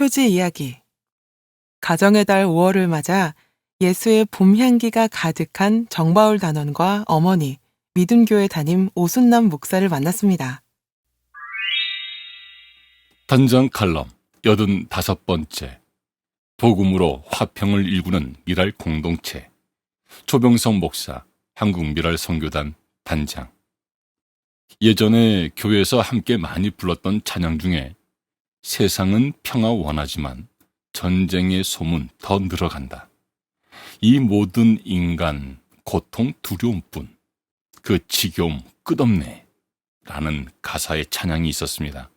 표지 이야기. 가정의 달 5월을 맞아 예수의 봄 향기가 가득한 정바울 단원과 어머니, 믿음교회 담임 오순남 목사를 만났습니다. 단장 칼럼 85번째 복음으로 화평을 일구는 미랄 공동체 조병성 목사 한국미랄 선교단 단장. 예전에 교회에서 함께 많이 불렀던 찬양 중에 세상은 평화 원하지만 전쟁의 소문 더 늘어간다. 이 모든 인간 고통 두려움뿐 그 지겨움 끝없네 라는 가사의 찬양이 있었습니다.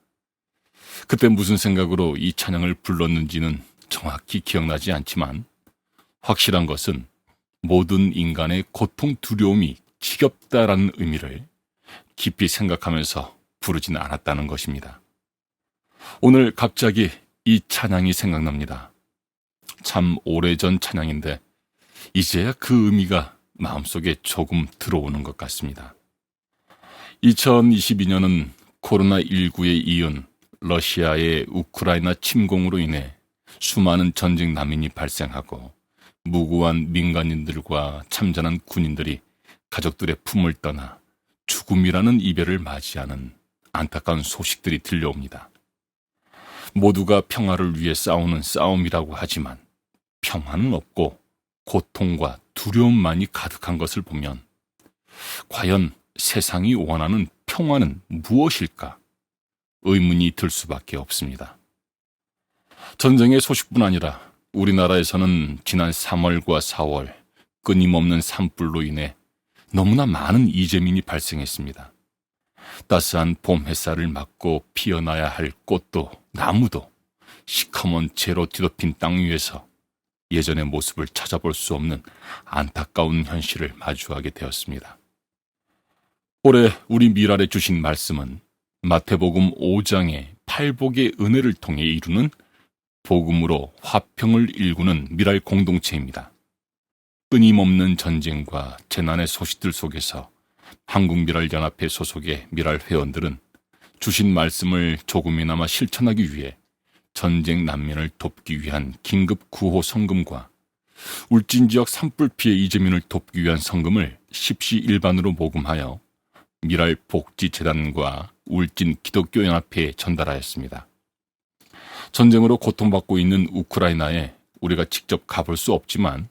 그때 무슨 생각으로 이 찬양을 불렀는지는 정확히 기억나지 않지만 확실한 것은 모든 인간의 고통 두려움이 지겹다라는 의미를 깊이 생각하면서 부르지는 않았다는 것입니다. 오늘 갑자기 이 찬양이 생각납니다. 참 오래전 찬양인데 이제야 그 의미가 마음속에 조금 들어오는 것 같습니다. 2022년은 코로나19에 이은 러시아의 우크라이나 침공으로 인해 수많은 전쟁 난민이 발생하고 무고한 민간인들과 참전한 군인들이 가족들의 품을 떠나 죽음이라는 이별을 맞이하는 안타까운 소식들이 들려옵니다. 모두가 평화를 위해 싸우는 싸움이라고 하지만 평화는 없고 고통과 두려움만이 가득한 것을 보면 과연 세상이 원하는 평화는 무엇일까? 의문이 들 수밖에 없습니다. 전쟁의 소식뿐 아니라 우리나라에서는 지난 3월과 4월 끊임없는 산불로 인해 너무나 많은 이재민이 발생했습니다. 따스한 봄 햇살을 맞고 피어나야 할 꽃도 나무도 시커먼 재로 뒤덮인 땅 위에서 예전의 모습을 찾아볼 수 없는 안타까운 현실을 마주하게 되었습니다. 올해 우리 미랄에 주신 말씀은 마태복음 5장의 팔복의 은혜를 통해 이루는 복음으로 화평을 일구는 미랄 공동체입니다. 끊임없는 전쟁과 재난의 소식들 속에서 한국미랄연합회 소속의 미랄 회원들은 주신 말씀을 조금이나마 실천하기 위해 전쟁 난민을 돕기 위한 긴급 구호 성금과 울진 지역 산불 피해 이재민을 돕기 위한 성금을 십시일반으로 모금하여 미랄 복지재단과 울진 기독교연합회에 전달하였습니다. 전쟁으로 고통받고 있는 우크라이나에 우리가 직접 가볼 수 없지만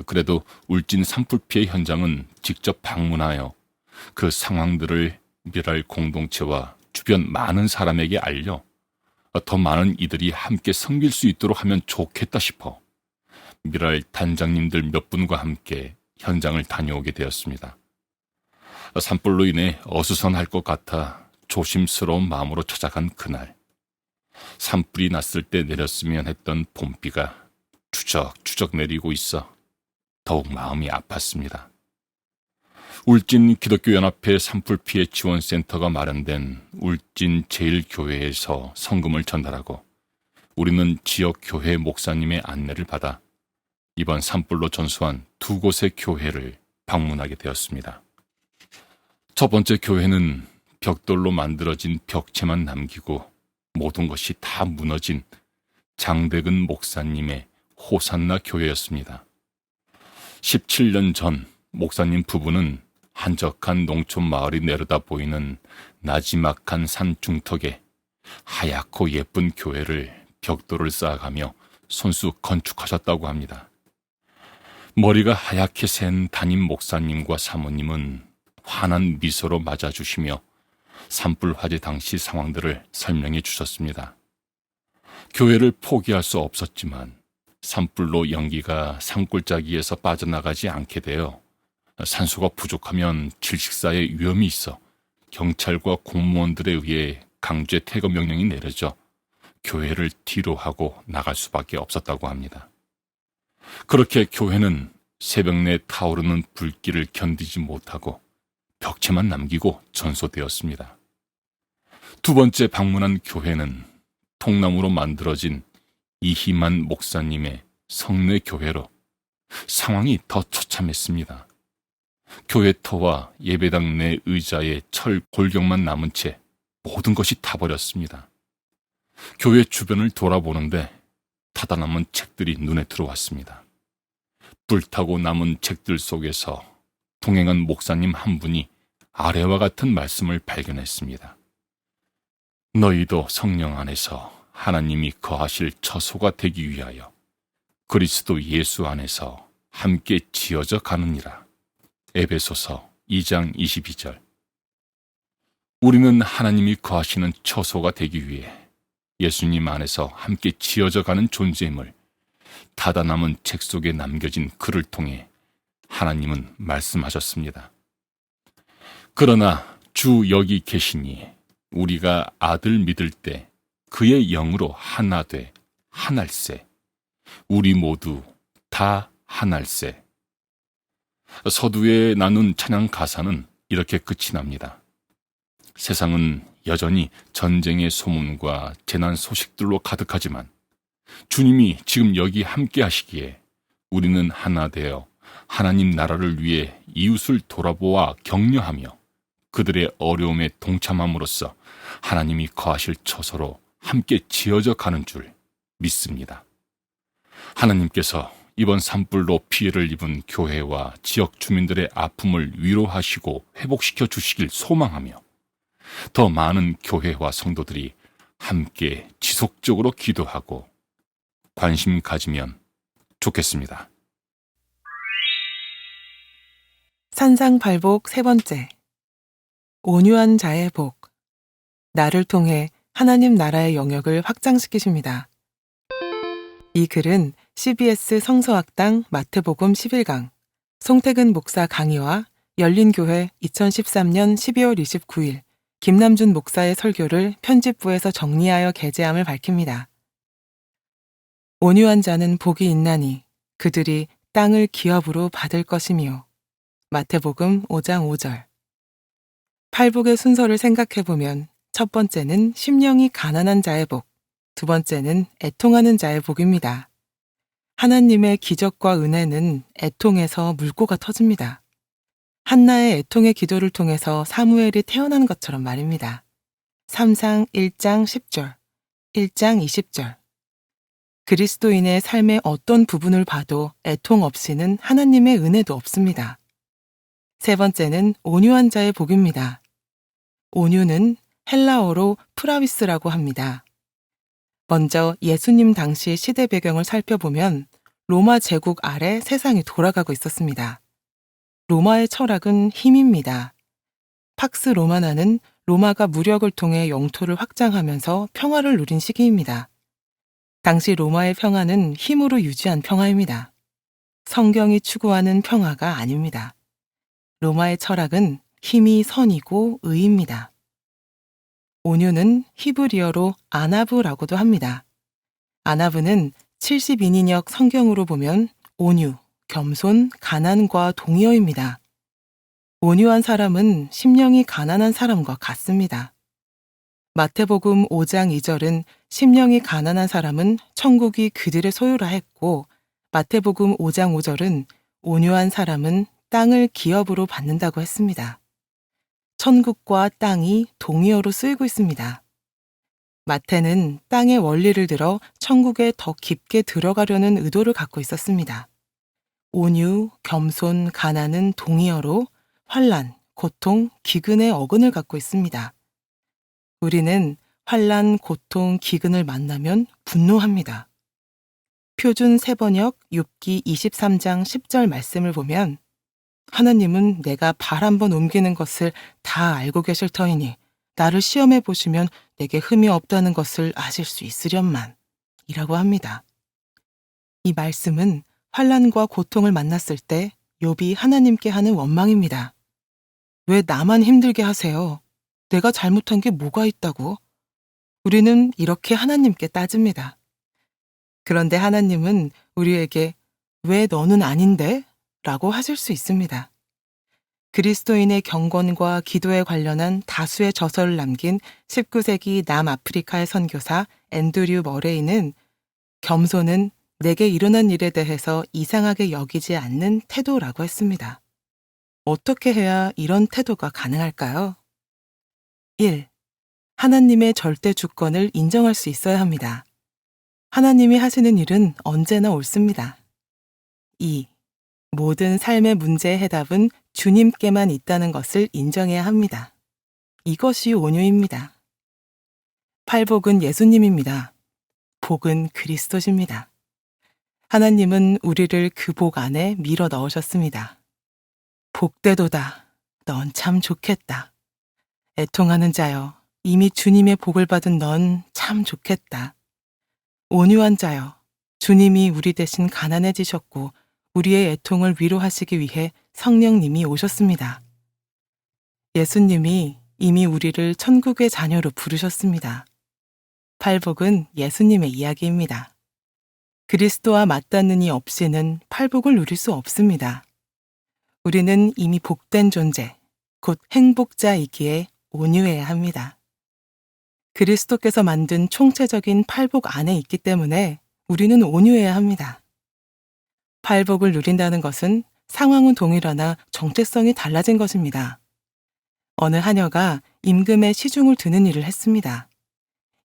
그래도 울진 산불 피해 현장은 직접 방문하여 그 상황들을 미랄 공동체와 주변 많은 사람에게 알려 더 많은 이들이 함께 섬길 수 있도록 하면 좋겠다 싶어 미랄 단장님들 몇 분과 함께 현장을 다녀오게 되었습니다. 산불로 인해 어수선할 것 같아 조심스러운 마음으로 찾아간 그날, 산불이 났을 때 내렸으면 했던 봄비가 추적추적 내리고 있어 더욱 마음이 아팠습니다. 울진 기독교연합회 산불 피해 지원센터가 마련된 울진 제1교회에서 성금을 전달하고 우리는 지역 교회 목사님의 안내를 받아 이번 산불로 전수한 두 곳의 교회를 방문하게 되었습니다. 첫 번째 교회는 벽돌로 만들어진 벽체만 남기고 모든 것이 다 무너진 장대근 목사님의 호산나 교회였습니다. 17년 전 목사님 부부는 한적한 농촌 마을이 내려다 보이는 나지막한 산 중턱에 하얗고 예쁜 교회를 벽돌을 쌓아가며 손수 건축하셨다고 합니다. 머리가 하얗게 센 담임 목사님과 사모님은 환한 미소로 맞아주시며 산불 화재 당시 상황들을 설명해 주셨습니다. 교회를 포기할 수 없었지만 산불로 연기가 산골짜기에서 빠져나가지 않게 되어 산소가 부족하면 질식사의 위험이 있어 경찰과 공무원들에 의해 강제 퇴거 명령이 내려져 교회를 뒤로 하고 나갈 수밖에 없었다고 합니다. 그렇게 교회는 새벽 내 타오르는 불길을 견디지 못하고 벽체만 남기고 전소되었습니다. 두 번째 방문한 교회는 통나무로 만들어진 이희만 목사님의 성내교회로 상황이 더 처참했습니다. 교회터와 예배당 내 의자에 철 골격만 남은 채 모든 것이 타버렸습니다. 교회 주변을 돌아보는데 타다 남은 책들이 눈에 들어왔습니다. 불타고 남은 책들 속에서 동행한 목사님 한 분이 아래와 같은 말씀을 발견했습니다. 너희도 성령 안에서 하나님이 거하실 처소가 되기 위하여 그리스도 예수 안에서 함께 지어져 가느니라. 에베소서 2장 22절. 우리는 하나님이 거하시는 처소가 되기 위해 예수님 안에서 함께 지어져 가는 존재임을 닫아 남은 책 속에 남겨진 글을 통해 하나님은 말씀하셨습니다. 그러나 주 여기 계시니 우리가 아들 믿을 때 그의 영으로 하나 돼 하날세. 우리 모두 다 하날세. 서두에 나눈 찬양 가사는 이렇게 끝이 납니다. 세상은 여전히 전쟁의 소문과 재난 소식들로 가득하지만 주님이 지금 여기 함께 하시기에 우리는 하나 되어 하나님 나라를 위해 이웃을 돌아보아 격려하며 그들의 어려움에 동참함으로써 하나님이 거하실 처소로 함께 지어져 가는 줄 믿습니다. 하나님께서 이번 산불로 피해를 입은 교회와 지역 주민들의 아픔을 위로하시고 회복시켜 주시길 소망하며 더 많은 교회와 성도들이 함께 지속적으로 기도하고 관심 가지면 좋겠습니다. 산상발복 세 번째. 온유한 자의 복. 나를 통해 하나님 나라의 영역을 확장시키십니다. 이 글은 CBS 성서학당 마태복음 11강, 송태근 목사 강의와 열린교회 2013년 12월 29일 김남준 목사의 설교를 편집부에서 정리하여 게재함을 밝힙니다. 온유한 자는 복이 있나니 그들이 땅을 기업으로 받을 것이며. 마태복음 5장 5절. 팔복의 순서를 생각해보면 첫 번째는 심령이 가난한 자의 복, 두 번째는 애통하는 자의 복입니다. 하나님의 기적과 은혜는 애통에서 물꼬가 터집니다. 한나의 애통의 기도를 통해서 사무엘이 태어난 것처럼 말입니다. 3상 1장 10절, 1장 20절. 그리스도인의 삶의 어떤 부분을 봐도 애통 없이는 하나님의 은혜도 없습니다. 세 번째는 온유한 자의 복입니다. 온유는 헬라어로 프라비스라고 합니다. 먼저 예수님 당시 시대 배경을 살펴보면 로마 제국 아래 세상이 돌아가고 있었습니다. 로마의 철학은 힘입니다. 팍스 로마나는 로마가 무력을 통해 영토를 확장하면서 평화를 누린 시기입니다. 당시 로마의 평화는 힘으로 유지한 평화입니다. 성경이 추구하는 평화가 아닙니다. 로마의 철학은 힘이 선이고 의입니다. 온유는 히브리어로 아나브라고도 합니다. 아나브는 72인역 성경으로 보면 온유, 겸손, 가난과 동의어입니다. 온유한 사람은 심령이 가난한 사람과 같습니다. 마태복음 5장 2절은 심령이 가난한 사람은 천국이 그들의 소유라 했고, 마태복음 5장 5절은 온유한 사람은 땅을 기업으로 받는다고 했습니다. 천국과 땅이 동의어로 쓰이고 있습니다. 마태는 땅의 원리를 들어 천국에 더 깊게 들어가려는 의도를 갖고 있었습니다. 온유, 겸손, 가난은 동의어로 환난, 고통, 기근의 어근을 갖고 있습니다. 우리는 환난, 고통, 기근을 만나면 분노합니다. 표준 세번역 욥기 23장 10절 말씀을 보면 하나님은 내가 발 한번 옮기는 것을 다 알고 계실 터이니 나를 시험해 보시면 내게 흠이 없다는 것을 아실 수 있으련만 이라고 합니다. 이 말씀은 환난과 고통을 만났을 때 욥이 하나님께 하는 원망입니다. 왜 나만 힘들게 하세요? 내가 잘못한 게 뭐가 있다고? 우리는 이렇게 하나님께 따집니다. 그런데 하나님은 우리에게 왜 너는 아닌데? 라고 하실 수 있습니다. 그리스도인의 경건과 기도에 관련한 다수의 저서를 남긴 19세기 남아프리카의 선교사 앤드류 머레이는 겸손은 내게 일어난 일에 대해서 이상하게 여기지 않는 태도라고 했습니다. 어떻게 해야 이런 태도가 가능할까요? 1. 하나님의 절대 주권을 인정할 수 있어야 합니다. 하나님이 하시는 일은 언제나 옳습니다. 2. 모든 삶의 문제의 해답은 주님께만 있다는 것을 인정해야 합니다. 이것이 온유입니다. 팔복은 예수님입니다. 복은 그리스도십니다. 하나님은 우리를 그 복 안에 밀어 넣으셨습니다. 복되도다. 넌 참 좋겠다. 애통하는 자여, 이미 주님의 복을 받은 넌 참 좋겠다. 온유한 자여, 주님이 우리 대신 가난해지셨고 우리의 애통을 위로하시기 위해 성령님이 오셨습니다. 예수님이 이미 우리를 천국의 자녀로 부르셨습니다. 팔복은 예수님의 이야기입니다. 그리스도와 맞닿는 이 없이는 팔복을 누릴 수 없습니다. 우리는 이미 복된 존재, 곧 행복자이기에 온유해야 합니다. 그리스도께서 만든 총체적인 팔복 안에 있기 때문에 우리는 온유해야 합니다. 팔복을 누린다는 것은 상황은 동일하나 정체성이 달라진 것입니다. 어느 하녀가 임금의 시중을 드는 일을 했습니다.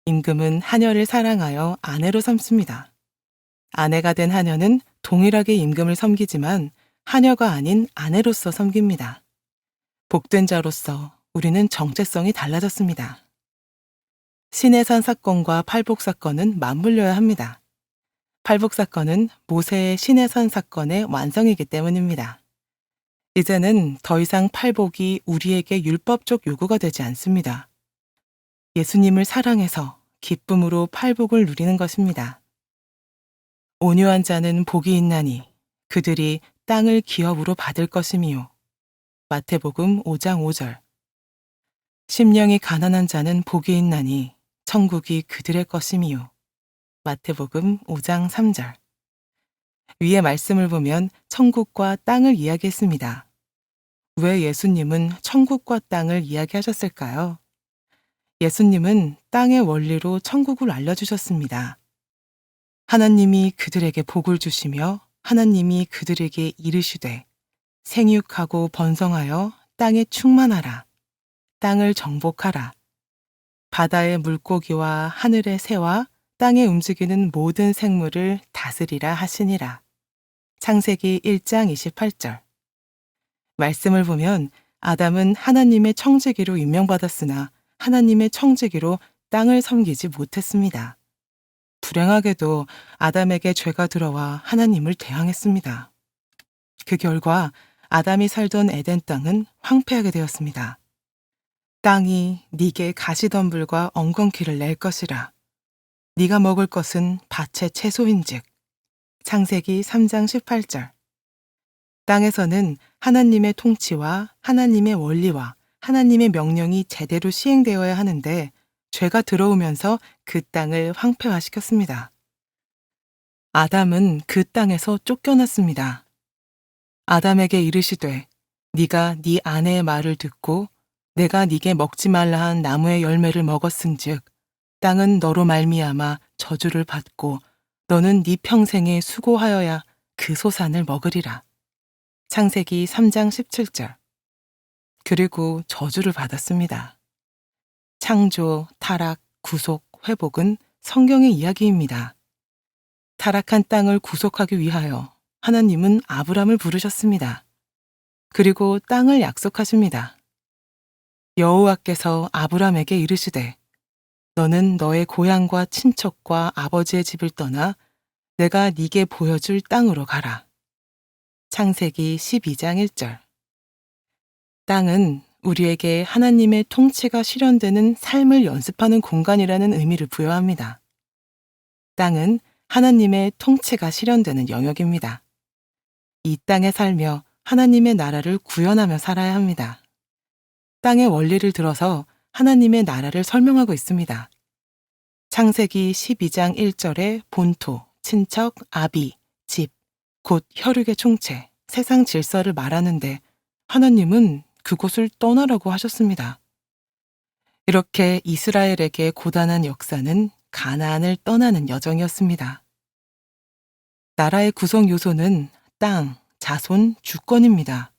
임금은 하녀를 사랑하여 아내로 삼습니다. 아내가 된 하녀는 동일하게 임금을 섬기지만 하녀가 아닌 아내로서 섬깁니다. 복된 자로서 우리는 정체성이 달라졌습니다. 시내산 사건과 팔복 사건은 맞물려야 합니다. 팔복 사건은 모세의 시내산 사건의 완성이기 때문입니다. 이제는 더 이상 팔복이 우리에게 율법적 요구가 되지 않습니다. 예수님을 사랑해서 기쁨으로 팔복을 누리는 것입니다. 온유한 자는 복이 있나니 그들이 땅을 기업으로 받을 것이미요. 마태복음 5장 5절. 심령이 가난한 자는 복이 있나니 천국이 그들의 것이미요. 마태복음 5장 3절. 위의 말씀을 보면 천국과 땅을 이야기했습니다. 왜 예수님은 천국과 땅을 이야기하셨을까요? 예수님은 땅의 원리로 천국을 알려주셨습니다. 하나님이 그들에게 복을 주시며 하나님이 그들에게 이르시되 생육하고 번성하여 땅에 충만하라. 땅을 정복하라. 바다의 물고기와 하늘의 새와 땅에 움직이는 모든 생물을 다스리라 하시니라. 창세기 1장 28절. 말씀을 보면 아담은 하나님의 청지기로 임명받았으나 하나님의 청지기로 땅을 섬기지 못했습니다. 불행하게도 아담에게 죄가 들어와 하나님을 대항했습니다. 그 결과 아담이 살던 에덴 땅은 황폐하게 되었습니다. 땅이 네게 가시덤불과 엉겅퀴를 낼 것이라. 네가 먹을 것은 밭의 채소인즉. 창세기 3장 18절. 땅에서는 하나님의 통치와 하나님의 원리와 하나님의 명령이 제대로 시행되어야 하는데 죄가 들어오면서 그 땅을 황폐화시켰습니다. 아담은 그 땅에서 쫓겨났습니다. 아담에게 이르시되 네가 네 아내의 말을 듣고 내가 네게 먹지 말라 한 나무의 열매를 먹었은즉 땅은 너로 말미암아 저주를 받고 너는 네 평생에 수고하여야 그 소산을 먹으리라. 창세기 3장 17절. 그리고 저주를 받았습니다. 창조, 타락, 구속, 회복은 성경의 이야기입니다. 타락한 땅을 구속하기 위하여 하나님은 아브람을 부르셨습니다. 그리고 땅을 약속하십니다. 여호와께서 아브람에게 이르시되 너는 너의 고향과 친척과 아버지의 집을 떠나 내가 네게 보여줄 땅으로 가라. 창세기 12장 1절. 땅은 우리에게 하나님의 통치가 실현되는 삶을 연습하는 공간이라는 의미를 부여합니다. 땅은 하나님의 통치가 실현되는 영역입니다. 이 땅에 살며 하나님의 나라를 구현하며 살아야 합니다. 땅의 원리를 들어서 하나님의 나라를 설명하고 있습니다. 창세기 12장 1절에 본토, 친척, 아비, 집, 곧 혈육의 총체, 세상 질서를 말하는데 하나님은 그곳을 떠나라고 하셨습니다. 이렇게 이스라엘에게 고단한 역사는 가나안을 떠나는 여정이었습니다. 나라의 구성 요소는 땅, 자손, 주권입니다.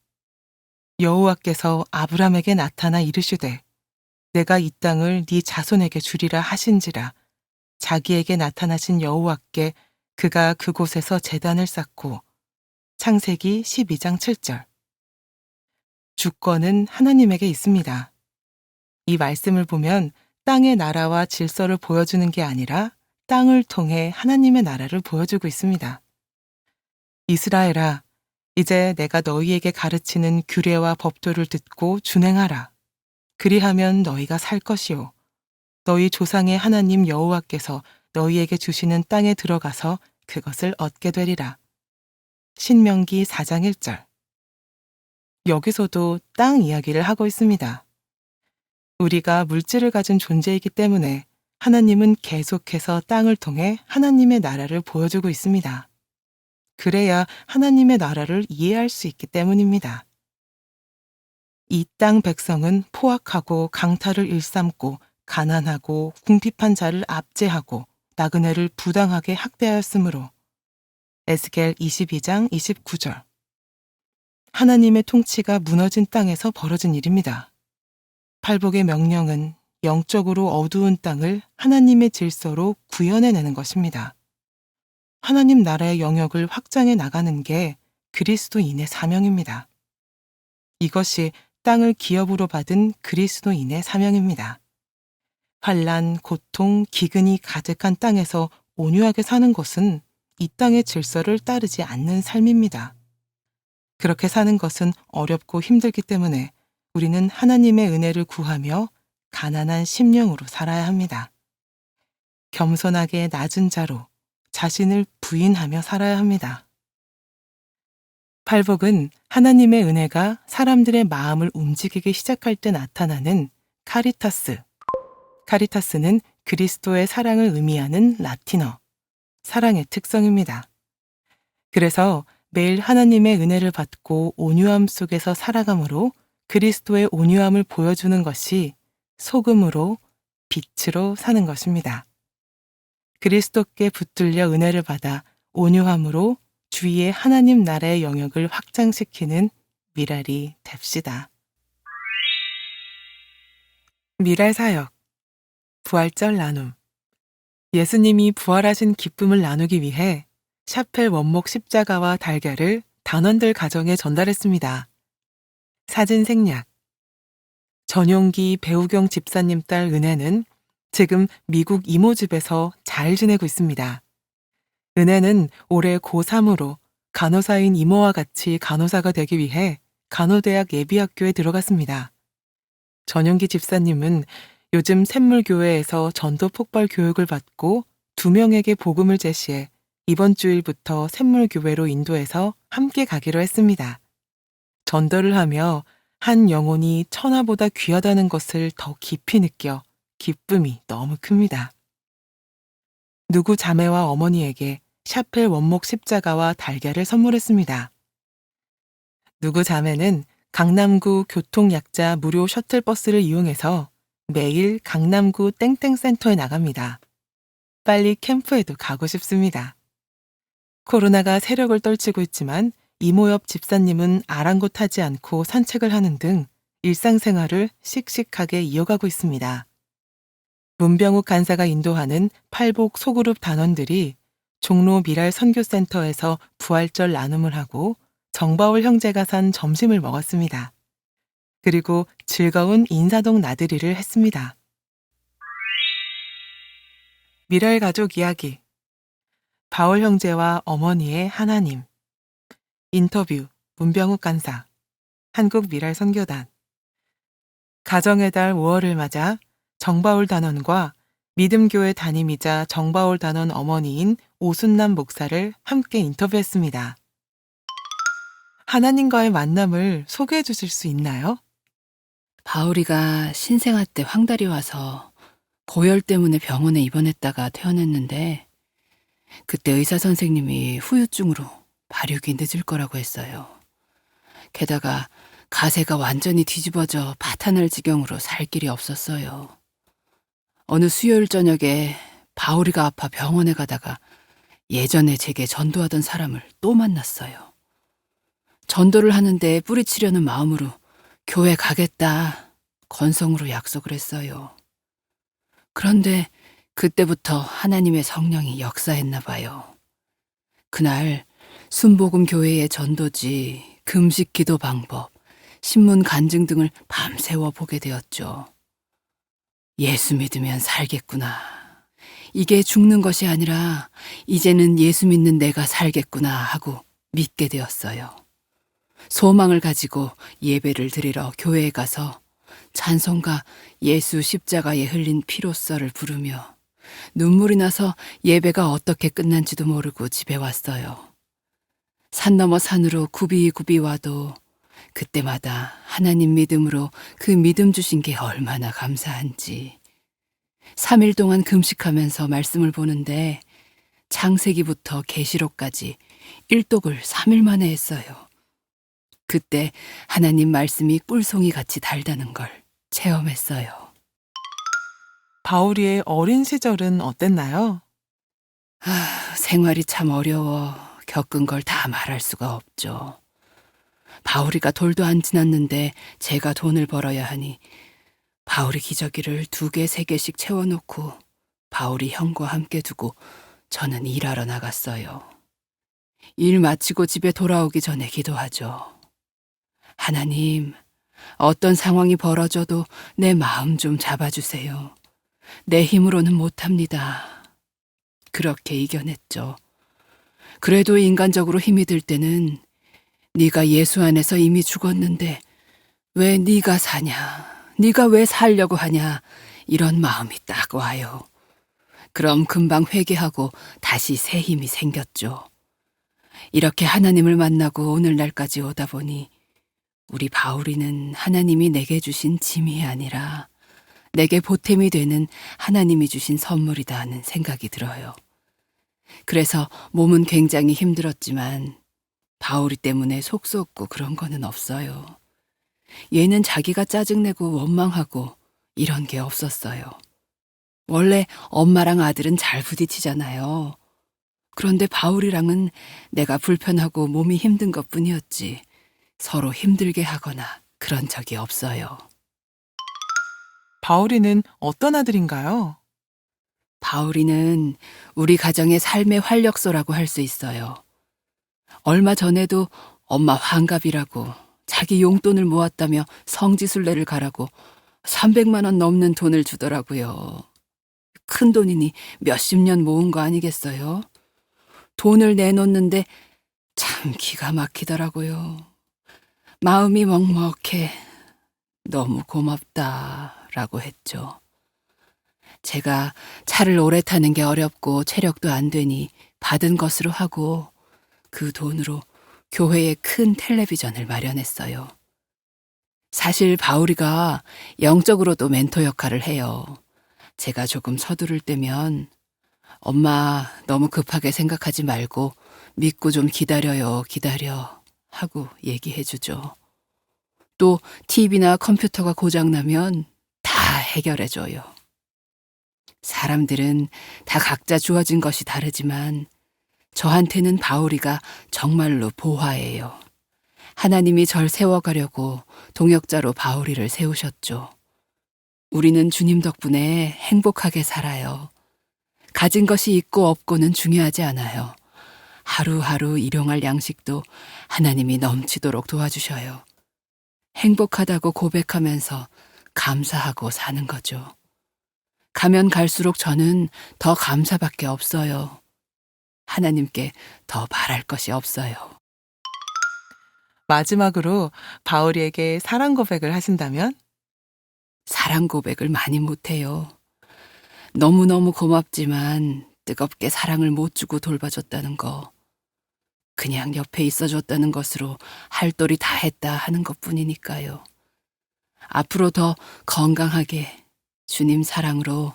여호와께서 아브람에게 나타나 이르시되 내가 이 땅을 네 자손에게 주리라 하신지라. 자기에게 나타나신 여호와께 그가 그곳에서 제단을 쌓고. 창세기 12장 7절. 주권은 하나님에게 있습니다. 이 말씀을 보면 땅의 나라와 질서를 보여주는 게 아니라 땅을 통해 하나님의 나라를 보여주고 있습니다. 이스라엘아, 이제 내가 너희에게 가르치는 규례와 법도를 듣고 준행하라. 그리하면 너희가 살 것이요. 너희 조상의 하나님 여호와께서 너희에게 주시는 땅에 들어가서 그것을 얻게 되리라. 신명기 4장 1절. 여기서도 땅 이야기를 하고 있습니다. 우리가 물질을 가진 존재이기 때문에 하나님은 계속해서 땅을 통해 하나님의 나라를 보여주고 있습니다. 그래야 하나님의 나라를 이해할 수 있기 때문입니다. 이 땅 백성은 포악하고 강탈을 일삼고 가난하고 궁핍한 자를 압제하고 나그네를 부당하게 학대하였으므로 에스겔 22장 29절. 하나님의 통치가 무너진 땅에서 벌어진 일입니다. 팔복의 명령은 영적으로 어두운 땅을 하나님의 질서로 구현해내는 것입니다. 하나님 나라의 영역을 확장해 나가는 게 그리스도인의 사명입니다. 이것이 땅을 기업으로 받은 그리스도인의 사명입니다. 환난, 고통, 기근이 가득한 땅에서 온유하게 사는 것은 이 땅의 질서를 따르지 않는 삶입니다. 그렇게 사는 것은 어렵고 힘들기 때문에 우리는 하나님의 은혜를 구하며 가난한 심령으로 살아야 합니다. 겸손하게 낮은 자로 자신을 부인하며 살아야 합니다. 팔복은 하나님의 은혜가 사람들의 마음을 움직이기 시작할 때 나타나는 카리타스. 카리타스는 그리스도의 사랑을 의미하는 라틴어, 사랑의 특성입니다. 그래서 매일 하나님의 은혜를 받고 온유함 속에서 살아감으로 그리스도의 온유함을 보여주는 것이 소금으로, 빛으로 사는 것입니다. 그리스도께 붙들려 은혜를 받아 온유함으로 주위의 하나님 나라의 영역을 확장시키는 미랄이 됩시다. 미랄 사역, 부활절 나눔. 예수님이 부활하신 기쁨을 나누기 위해 샤펠 원목 십자가와 달걀을 단원들 가정에 전달했습니다. 사진 생략. 전용기 배우경 집사님 딸 은혜는 지금 미국 이모 집에서 잘 지내고 있습니다. 은혜는 올해 고3으로 간호사인 이모와 같이 간호사가 되기 위해 간호대학 예비학교에 들어갔습니다. 전용기 집사님은 요즘 샘물교회에서 전도 폭발 교육을 받고 2명에게 복음을 제시해 이번 주일부터 샘물교회로 인도해서 함께 가기로 했습니다. 전도를 하며 한 영혼이 천하보다 귀하다는 것을 더 깊이 느껴 기쁨이 너무 큽니다. 누구 자매와 어머니에게 샤펠 원목 십자가와 달걀을 선물했습니다. 누구 자매는 강남구 교통약자 무료 셔틀버스를 이용해서 매일 강남구 땡땡센터에 나갑니다. 빨리 캠프에도 가고 싶습니다. 코로나가 세력을 떨치고 있지만 이모 옆 집사님은 아랑곳하지 않고 산책을 하는 등 일상생활을 씩씩하게 이어가고 있습니다. 문병욱 간사가 인도하는 팔복 소그룹 단원들이 종로 미랄 선교센터에서 부활절 나눔을 하고 정바울 형제가 산 점심을 먹었습니다. 그리고 즐거운 인사동 나들이를 했습니다. 미랄 가족 이야기. 바울 형제와 어머니의 하나님. 인터뷰 문병욱 간사. 한국 미랄 선교단. 가정의 달 5월을 맞아 정바울 단원과 믿음교회 담임이자 정바울 단원 어머니인 오순남 목사를 함께 인터뷰했습니다. 하나님과의 만남을 소개해 주실 수 있나요? 바울이가 신생아 때 황달이 와서 고열 때문에 병원에 입원했다가 퇴원했는데 그때 의사 선생님이 후유증으로 발육이 늦을 거라고 했어요. 게다가 가세가 완전히 뒤집어져 파탄날 지경으로 살 길이 없었어요. 어느 수요일 저녁에 바울이가 아파 병원에 가다가 예전에 제게 전도하던 사람을 또 만났어요. 전도를 하는데 뿌리치려는 마음으로 교회 가겠다 건성으로 약속을 했어요. 그런데 그때부터 하나님의 성령이 역사했나 봐요. 그날 순복음 교회의 전도지, 금식 기도 방법, 신문 간증 등을 밤새워 보게 되었죠. 예수 믿으면 살겠구나. 이게 죽는 것이 아니라 이제는 예수 믿는 내가 살겠구나 하고 믿게 되었어요. 소망을 가지고 예배를 드리러 교회에 가서 찬송가 예수 십자가에 흘린 피로서를 부르며 눈물이 나서 예배가 어떻게 끝난지도 모르고 집에 왔어요. 산 넘어 산으로 굽이굽이 와도 그때마다 하나님 믿음으로 그 믿음 주신 게 얼마나 감사한지. 3일 동안 금식하면서 말씀을 보는데 창세기부터 계시록까지 일독을 3일 만에 했어요. 그때 하나님 말씀이 꿀송이 같이 달다는 걸 체험했어요. 바울이의 어린 시절은 어땠나요? 생활이 참 어려워 겪은 걸 다 말할 수가 없죠. 바울이가 돌도 안 지났는데 제가 돈을 벌어야 하니 바울이 기저귀를 2개, 3개씩 채워놓고 바울이 형과 함께 두고 저는 일하러 나갔어요. 일 마치고 집에 돌아오기 전에 기도하죠. 하나님, 어떤 상황이 벌어져도 내 마음 좀 잡아주세요. 내 힘으로는 못합니다. 그렇게 이겨냈죠. 그래도 인간적으로 힘이 들 때는 네가 예수 안에서 이미 죽었는데 왜 네가 사냐? 네가 왜 살려고 하냐? 이런 마음이 딱 와요. 그럼 금방 회개하고 다시 새 힘이 생겼죠. 이렇게 하나님을 만나고 오늘날까지 오다 보니 우리 바울이는 하나님이 내게 주신 짐이 아니라 내게 보탬이 되는 하나님이 주신 선물이다 하는 생각이 들어요. 그래서 몸은 굉장히 힘들었지만 바울이 때문에 속 썩고 그런 거는 없어요. 얘는 자기가 짜증내고 원망하고 이런 게 없었어요. 원래 엄마랑 아들은 잘 부딪히잖아요. 그런데 바울이랑은 내가 불편하고 몸이 힘든 것뿐이었지 서로 힘들게 하거나 그런 적이 없어요. 바울이는 어떤 아들인가요? 바울이는 우리 가정의 삶의 활력소라고 할 수 있어요. 얼마 전에도 엄마 환갑이라고 자기 용돈을 모았다며 성지순례를 가라고 300만 원 넘는 돈을 주더라고요. 큰 돈이니 몇십 년 모은 거 아니겠어요? 돈을 내놓는데 참 기가 막히더라고요. 마음이 먹먹해 너무 고맙다라고 했죠. 제가 차를 오래 타는 게 어렵고 체력도 안 되니 받은 것으로 하고 그 돈으로 교회에 큰 텔레비전을 마련했어요. 사실 바울이가 영적으로도 멘토 역할을 해요. 제가 조금 서두를 때면 엄마 너무 급하게 생각하지 말고 믿고 좀 기다려요, 기다려 하고 얘기해 주죠. 또 TV나 컴퓨터가 고장나면 다 해결해 줘요. 사람들은 다 각자 주어진 것이 다르지만 저한테는 바울이가 정말로 보화예요. 하나님이 절 세워가려고 동역자로 바울이를 세우셨죠. 우리는 주님 덕분에 행복하게 살아요. 가진 것이 있고 없고는 중요하지 않아요. 하루하루 일용할 양식도 하나님이 넘치도록 도와주셔요. 행복하다고 고백하면서 감사하고 사는 거죠. 가면 갈수록 저는 더 감사밖에 없어요. 하나님께 더 바랄 것이 없어요. 마지막으로 바울이에게 사랑 고백을 하신다면? 사랑 고백을 많이 못해요. 너무너무 고맙지만 뜨겁게 사랑을 못 주고 돌봐줬다는 거, 그냥 옆에 있어줬다는 것으로 할 도리 다 했다 하는 것뿐이니까요. 앞으로 더 건강하게 주님 사랑으로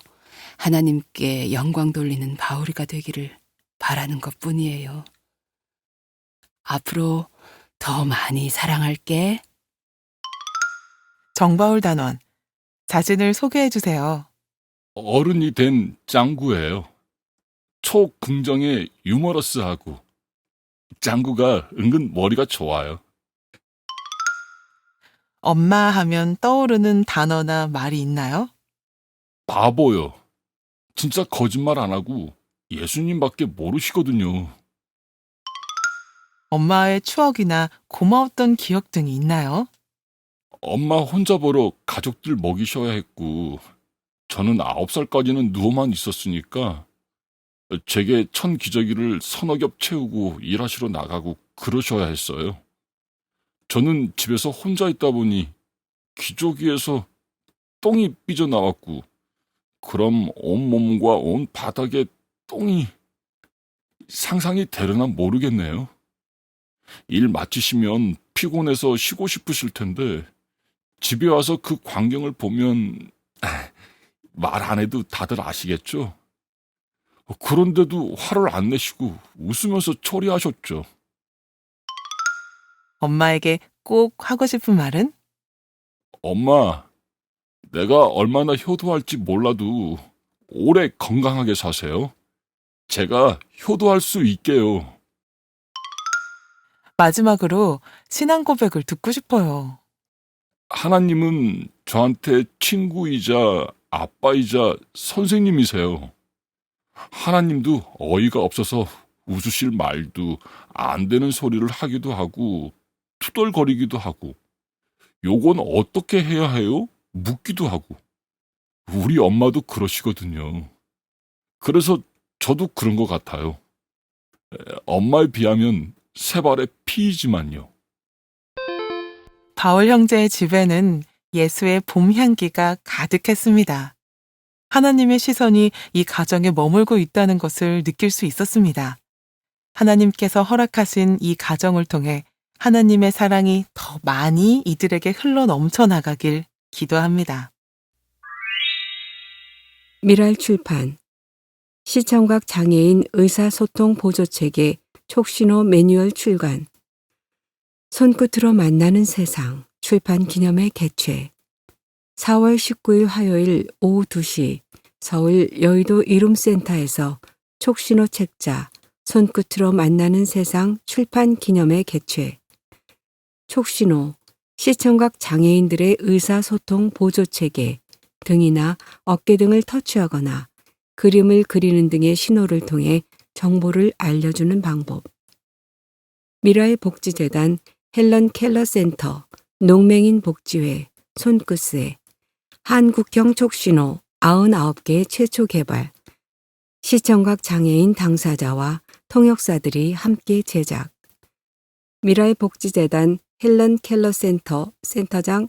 하나님께 영광 돌리는 바울이가 되기를 바라는 것뿐이에요. 앞으로 더 많이 사랑할게. 정바울 단원, 자신을 소개해 주세요. 어른이 된 짱구예요. 초긍정에 유머러스하고 짱구가 은근 머리가 좋아요. 엄마 하면 떠오르는 단어나 말이 있나요? 바보요. 진짜 거짓말 안 하고 예수님밖에 모르시거든요. 엄마의 추억이나 고마웠던 기억 등이 있나요? 엄마 혼자 벌어 가족들 먹이셔야 했고, 저는 9살까지는 누워만 있었으니까, 제게 천 기저귀를 서너 겹 채우고 일하시러 나가고 그러셔야 했어요. 저는 집에서 혼자 있다 보니 기저귀에서 똥이 삐져나왔고, 그럼 온몸과 온 바닥에 똥이 상상이 되려나 모르겠네요. 일 마치시면 피곤해서 쉬고 싶으실 텐데 집에 와서 그 광경을 보면 말 안 해도 다들 아시겠죠? 그런데도 화를 안 내시고 웃으면서 처리하셨죠. 엄마에게 꼭 하고 싶은 말은? 엄마, 내가 얼마나 효도할지 몰라도 오래 건강하게 사세요. 제가 효도할 수 있게요. 마지막으로 신앙 고백을 듣고 싶어요. 하나님은 저한테 친구이자 아빠이자 선생님이세요. 하나님도 어이가 없어서 웃으실 말도 안 되는 소리를 하기도 하고 투덜거리기도 하고 요건 어떻게 해야 해요? 묻기도 하고 우리 엄마도 그러시거든요. 그래서 저도 그런 것 같아요. 엄마에 비하면 세 발의 피이지만요. 바울 형제의 집에는 예수의 봄 향기가 가득했습니다. 하나님의 시선이 이 가정에 머물고 있다는 것을 느낄 수 있었습니다. 하나님께서 허락하신 이 가정을 통해 하나님의 사랑이 더 많이 이들에게 흘러 넘쳐나가길 기도합니다. 미랄 출판 시청각 장애인 의사소통 보조체계 촉신호 매뉴얼 출간 손끝으로 만나는 세상 출판 기념회 개최 4월 19일 화요일 오후 2시 서울 여의도 이룸센터에서 촉신호 책자 손끝으로 만나는 세상 출판 기념회 개최 촉신호 시청각 장애인들의 의사소통 보조체계 등이나 어깨 등을 터치하거나 그림을 그리는 등의 신호를 통해 정보를 알려주는 방법. 미라의 복지재단 헬런 켈러 센터 농맹인 복지회 손끝에 한국형 촉신호 99개의 최초 개발 시청각 장애인 당사자와 통역사들이 함께 제작 미라의 복지재단 헬런 켈러 센터 센터장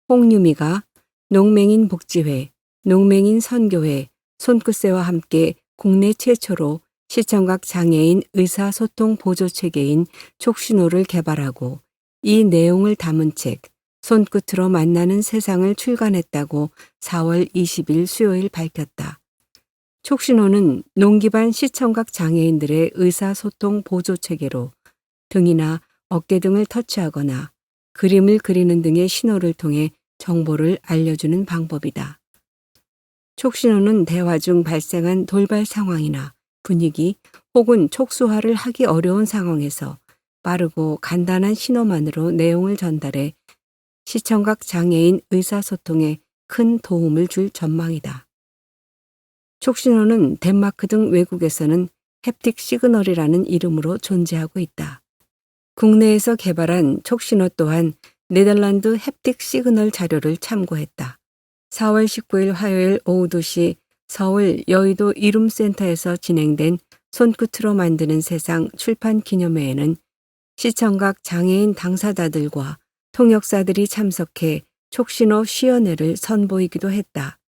홍유미가 농맹인 복지회, 농맹인 선교회, 손끝새와 함께 국내 최초로 시청각 장애인 의사소통 보조체계인 촉신호를 개발하고 이 내용을 담은 책 손끝으로 만나는 세상을 출간했다고 4월 20일 수요일 밝혔다. 촉신호는 농기반 시청각 장애인들의 의사소통 보조체계로 등이나 어깨 등을 터치하거나 그림을 그리는 등의 신호를 통해 정보를 알려주는 방법이다. 촉신호는 대화 중 발생한 돌발 상황이나 분위기 혹은 촉수화를 하기 어려운 상황에서 빠르고 간단한 신호만으로 내용을 전달해 시청각 장애인 의사소통에 큰 도움을 줄 전망이다. 촉신호는 덴마크 등 외국에서는 햅틱 시그널이라는 이름으로 존재하고 있다. 국내에서 개발한 촉신호 또한 네덜란드 햅틱 시그널 자료를 참고했다. 4월 19일 화요일 오후 2시 서울 여의도 이룸센터에서 진행된 손끝으로 만드는 세상 출판 기념회에는 시청각 장애인 당사자들과 통역사들이 참석해 촉신호 시연회를 선보이기도 했다.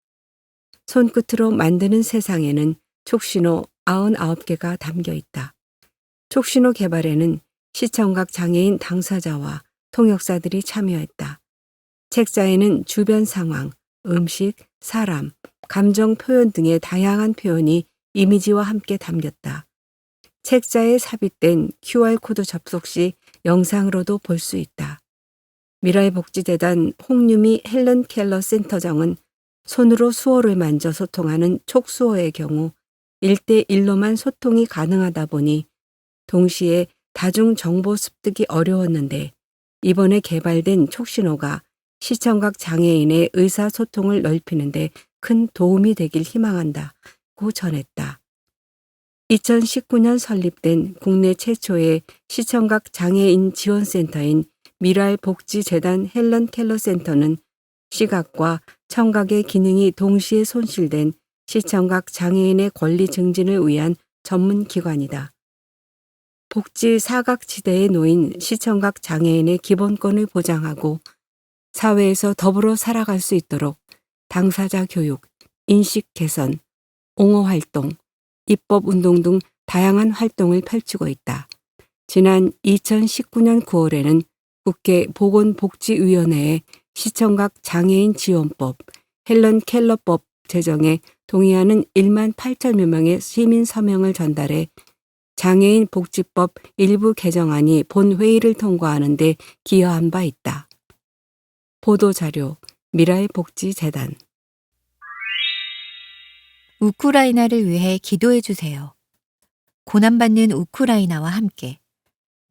손끝으로 만드는 세상에는 촉신호 99개가 담겨 있다. 촉신호 개발에는 시청각 장애인 당사자와 통역사들이 참여했다. 책자에는 주변 상황, 음식, 사람, 감정 표현 등의 다양한 표현이 이미지와 함께 담겼다. 책자에 삽입된 QR코드 접속 시 영상으로도 볼 수 있다. 미라의 복지재단 홍유미 헬런 켈러 센터장은 손으로 수호를 만져 소통하는 촉수호의 경우 1대1로만 소통이 가능하다 보니 동시에 다중 정보 습득이 어려웠는데 이번에 개발된 촉신호가 시청각 장애인의 의사소통을 넓히는 데 큰 도움이 되길 희망한다고 전했다. 2019년 설립된 국내 최초의 시청각 장애인 지원센터인 미랄복지재단 헬런 켈러 센터는 시각과 청각의 기능이 동시에 손실된 시청각 장애인의 권리 증진을 위한 전문 기관이다. 복지 사각지대에 놓인 시청각 장애인의 기본권을 보장하고 사회에서 더불어 살아갈 수 있도록 당사자 교육, 인식 개선, 옹호 활동, 입법 운동 등 다양한 활동을 펼치고 있다. 지난 2019년 9월에는 국회 보건복지위원회에 시청각 장애인 지원법, 헬런 켈러법 제정에 동의하는 1만 8천여 명의 시민 서명을 전달해 장애인 복지법 일부 개정안이 본회의를 통과하는 데 기여한 바 있다. 보도자료 미랄복지재단. 우크라이나를 위해 기도해 주세요. 고난받는 우크라이나와 함께.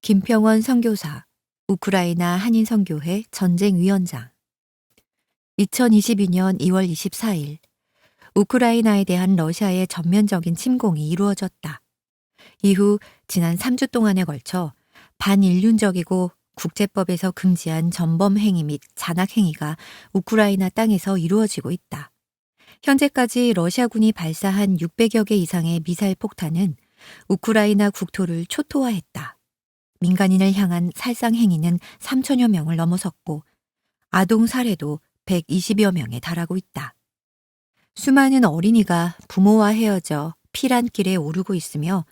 김평원 선교사, 우크라이나 한인선교회 전쟁위원장. 2022년 2월 24일, 우크라이나에 대한 러시아의 전면적인 침공이 이루어졌다. 이후 지난 3주 동안에 걸쳐 반인륜적이고 국제법에서 금지한 전범 행위 및 잔악 행위가 우크라이나 땅에서 이루어지고 있다. 현재까지 러시아군이 발사한 600여 개 이상의 미사일 폭탄은 우크라이나 국토를 초토화했다. 민간인을 향한 살상 행위는 3천여 명을 넘어섰고 아동 살해도 120여 명에 달하고 있다. 수많은 어린이가 부모와 헤어져 피란길에 오르고 있으며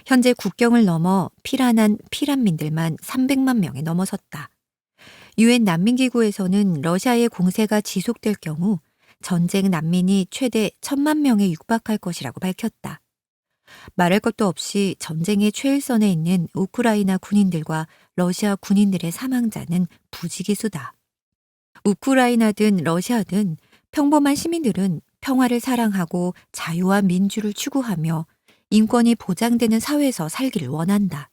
현재 국경을 넘어 피란한 피란민들만 300만 명에 넘어섰다. 유엔 난민기구에서는 러시아의 공세가 지속될 경우 전쟁 난민이 최대 1,000만 명에 육박할 것이라고 밝혔다. 말할 것도 없이 전쟁의 최일선에 있는 우크라이나 군인들과 러시아 군인들의 사망자는 부지기수다. 우크라이나든 러시아든 평범한 시민들은 평화를 사랑하고 자유와 민주를 추구하며 인권이 보장되는 사회에서 살기를 원한다.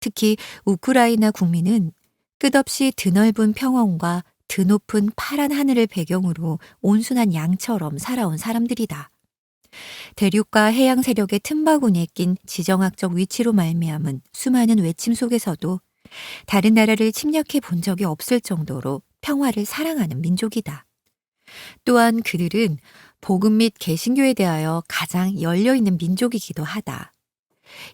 특히 우크라이나 국민은 끝없이 드넓은 평원과 드높은 파란 하늘을 배경으로 온순한 양처럼 살아온 사람들이다. 대륙과 해양 세력의 틈바구니에 낀 지정학적 위치로 말미암은 수많은 외침 속에서도 다른 나라를 침략해 본 적이 없을 정도로 평화를 사랑하는 민족이다. 또한 그들은 복음 및 개신교에 대하여 가장 열려있는 민족이기도 하다.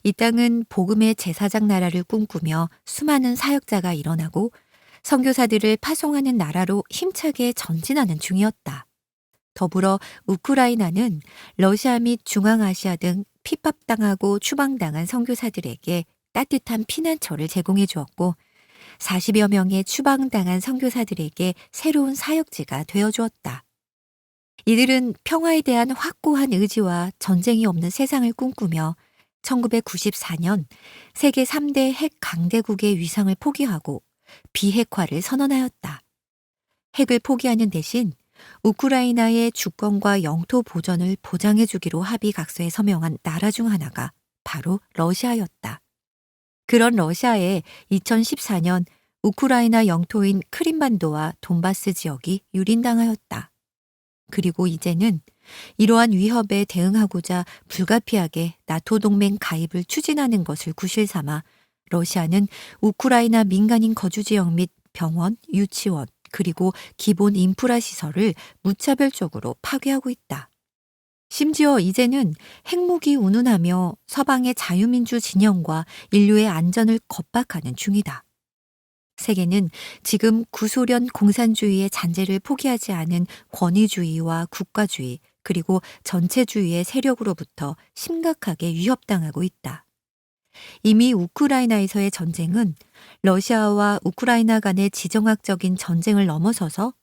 이 땅은 복음의 제사장 나라를 꿈꾸며 수많은 사역자가 일어나고 선교사들을 파송하는 나라로 힘차게 전진하는 중이었다. 더불어 우크라이나는 러시아 및 중앙아시아 등 핍박당하고 추방당한 선교사들에게 따뜻한 피난처를 제공해 주었고 40여 명의 추방당한 선교사들에게 새로운 사역지가 되어주었다. 이들은 평화에 대한 확고한 의지와 전쟁이 없는 세상을 꿈꾸며 1994년 세계 3대 핵 강대국의 위상을 포기하고 비핵화를 선언하였다. 핵을 포기하는 대신 우크라이나의 주권과 영토 보전을 보장해주기로 합의각서에 서명한 나라 중 하나가 바로 러시아였다. 그런 러시아에 2014년 우크라이나 영토인 크림반도와 돈바스 지역이 유린당하였다. 그리고 이제는 이러한 위협에 대응하고자 불가피하게 나토 동맹 가입을 추진하는 것을 구실 삼아 러시아는 우크라이나 민간인 거주지역 및 병원, 유치원, 그리고 기본 인프라 시설을 무차별적으로 파괴하고 있다. 심지어 이제는 핵무기 운운하며 서방의 자유민주 진영과 인류의 안전을 겁박하는 중이다. 세계는 지금 구소련 공산주의의 잔재를 포기하지 않은 권위주의와 국가주의 그리고 전체주의의 세력으로부터 심각하게 위협당하고 있다. 이미 우크라이나에서의 전쟁은 러시아와 우크라이나 간의 지정학적인 전쟁을 넘어서서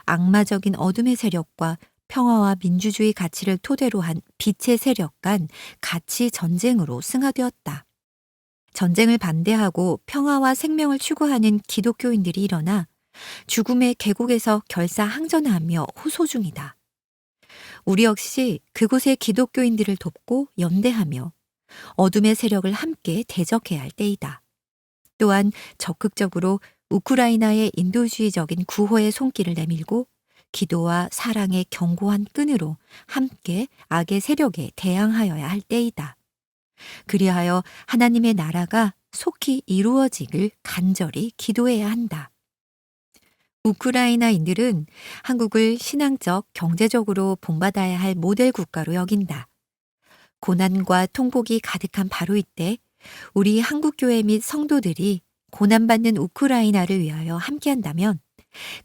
악마적인 어둠의 세력과 평화와 민주주의 가치를 토대로 한 빛의 세력 간 가치 전쟁으로 승화되었다. 전쟁을 반대하고 평화와 생명을 추구하는 기독교인들이 일어나 죽음의 계곡에서 결사항전하며 호소 중이다. 우리 역시 그곳의 기독교인들을 돕고 연대하며 어둠의 세력을 함께 대적해야 할 때이다. 또한 적극적으로 우크라이나의 인도주의적인 구호의 손길을 내밀고 기도와 사랑의 견고한 끈으로 함께 악의 세력에 대항하여야 할 때이다. 그리하여 하나님의 나라가 속히 이루어지길 간절히 기도해야 한다. 우크라이나인들은 한국을 신앙적, 경제적으로 본받아야 할 모델 국가로 여긴다. 고난과 통복이 가득한 바로 이때 우리 한국교회 및 성도들이 고난받는 우크라이나를 위하여 함께한다면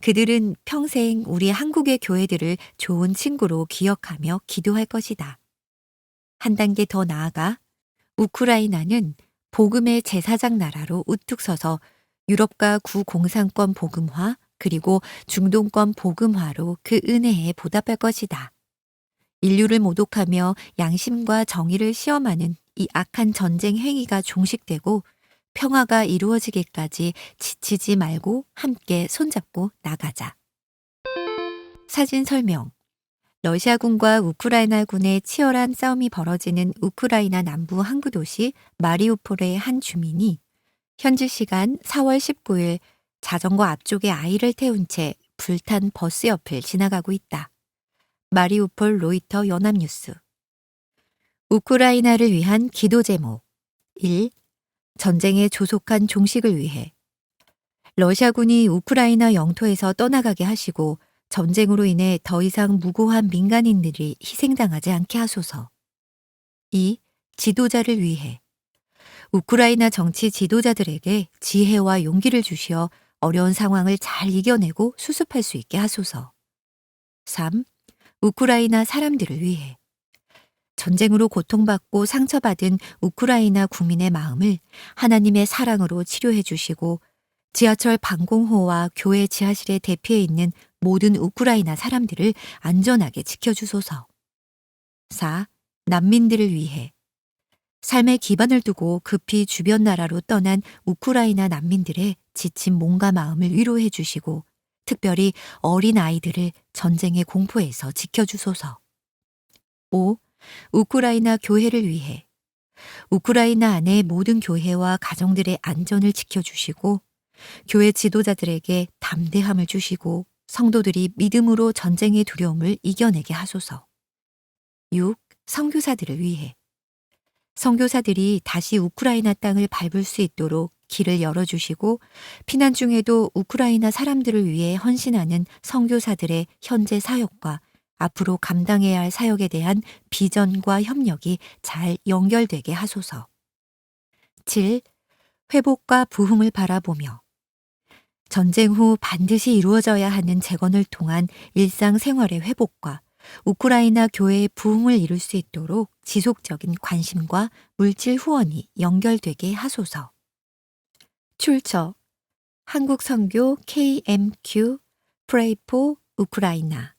그들은 평생 우리 한국의 교회들을 좋은 친구로 기억하며 기도할 것이다. 한 단계 더 나아가 우크라이나는 복음의 제사장 나라로 우뚝 서서 유럽과 구공산권 복음화 그리고 중동권 복음화로 그 은혜에 보답할 것이다. 인류를 모독하며 양심과 정의를 시험하는 이 악한 전쟁 행위가 종식되고 평화가 이루어지기까지 지치지 말고 함께 손잡고 나가자. 사진 설명. 러시아군과 우크라이나군의 치열한 싸움이 벌어지는 우크라이나 남부 항구 도시 마리우폴의 한 주민이 현지 시간 4월 19일 자전거 앞쪽에 아이를 태운 채 불탄 버스 옆을 지나가고 있다. 마리우폴 로이터 연합뉴스. 우크라이나를 위한 기도 제목. 1. 전쟁의 조속한 종식을 위해. 러시아군이 우크라이나 영토에서 떠나가게 하시고 전쟁으로 인해 더 이상 무고한 민간인들이 희생당하지 않게 하소서. 2. 지도자를 위해. 우크라이나 정치 지도자들에게 지혜와 용기를 주시어 어려운 상황을 잘 이겨내고 수습할 수 있게 하소서. 3. 우크라이나 사람들을 위해. 전쟁으로 고통받고 상처받은 우크라이나 국민의 마음을 하나님의 사랑으로 치료해 주시고 지하철 방공호와 교회 지하실에 대피해 있는 모든 우크라이나 사람들을 안전하게 지켜주소서. 4. 난민들을 위해. 삶의 기반을 두고 급히 주변 나라로 떠난 우크라이나 난민들의 지친 몸과 마음을 위로해 주시고 특별히 어린 아이들을 전쟁의 공포에서 지켜주소서. 5. 우크라이나 교회를 위해. 우크라이나 안의 모든 교회와 가정들의 안전을 지켜주시고 교회 지도자들에게 담대함을 주시고 성도들이 믿음으로 전쟁의 두려움을 이겨내게 하소서. 6. 선교사들을 위해. 선교사들이 다시 우크라이나 땅을 밟을 수 있도록 길을 열어주시고 피난 중에도 우크라이나 사람들을 위해 헌신하는 선교사들의 현재 사역과 앞으로 감당해야 할 사역에 대한 비전과 협력이 잘 연결되게 하소서. 7. 회복과 부흥을 바라보며. 전쟁 후 반드시 이루어져야 하는 재건을 통한 일상생활의 회복과 우크라이나 교회의 부흥을 이룰 수 있도록 지속적인 관심과 물질 후원이 연결되게 하소서. 출처 한국 선교 KMQ Pray for 우크라이나